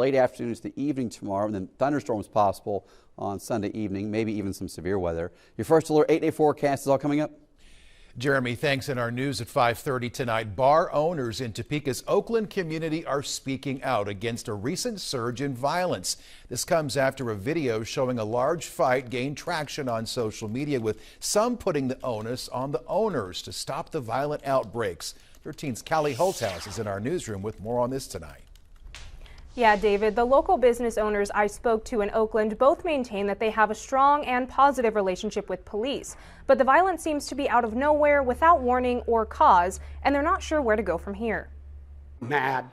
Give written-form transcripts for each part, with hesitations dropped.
Late afternoon to the evening tomorrow, and then thunderstorms possible on Sunday evening, maybe even some severe weather. Your first alert 8-day forecast is all coming up. Jeremy, thanks. In our news at 5:30 tonight, bar owners in Topeka's Oakland community are speaking out against a recent surge in violence. This comes after a video showing a large fight gained traction on social media, with some putting the onus on the owners to stop the violent outbreaks. 13's Callie Holthouse is in our newsroom with more on this tonight. Yeah, David, the local business owners I spoke to in Oakland both maintain that they have a strong and positive relationship with police. But the violence seems to be out of nowhere, without warning or cause, and they're not sure where to go from here. Mad.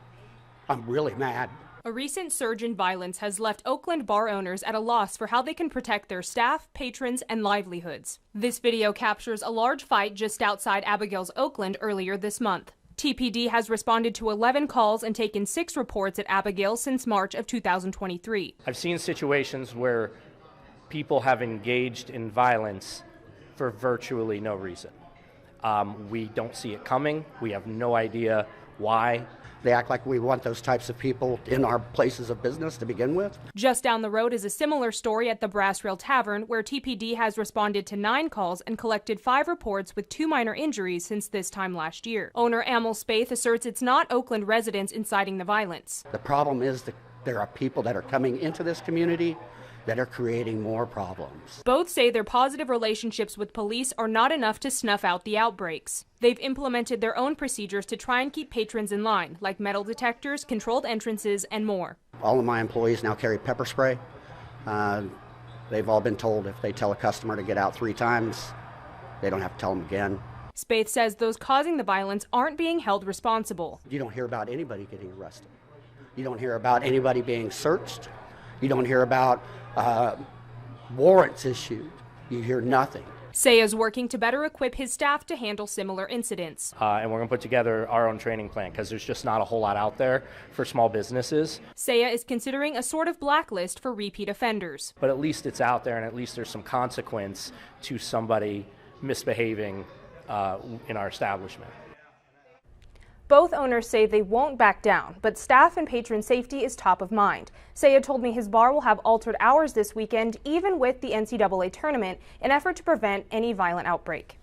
I'm really mad. A recent surge in violence has left Oakland bar owners at a loss for how they can protect their staff, patrons, and livelihoods. This video captures a large fight just outside Abigail's Oakland earlier this month. TPD has responded to 11 calls and taken 6 reports at Abigail since March of 2023. I've seen situations where people have engaged in violence for virtually no reason. We don't see it coming. We have no idea why. They act like we want those types of people in our places of business to begin with. Just down the road is a similar story at the Brass Rail Tavern, where TPD has responded to 9 calls and collected 5 reports with 2 minor injuries since this time last year. Owner Amel Spaeth asserts it's not Oakland residents inciting the violence. The problem is that there are people that are coming into this community that are creating more problems. Both say their positive relationships with police are not enough to snuff out the outbreaks. They've implemented their own procedures to try and keep patrons in line, like metal detectors, controlled entrances, and more. All of my employees now carry pepper spray. They've all been told if they tell a customer to get out 3 times, they don't have to tell them again. Spaeth says those causing the violence aren't being held responsible. You don't hear about anybody getting arrested. You don't hear about anybody being searched. You don't hear about warrants issued. You hear nothing. Saya is working to better equip his staff to handle similar incidents. And we're going to put together our own training plan because there's just not a whole lot out there for small businesses. Saya is considering a sort of blacklist for repeat offenders. But at least it's out there, and at least there's some consequence to somebody misbehaving in our establishment. Both owners say they won't back down, but staff and patron safety is top of mind. Saya told me his bar will have altered hours this weekend, even with the NCAA tournament, in effort to prevent any violent outbreak.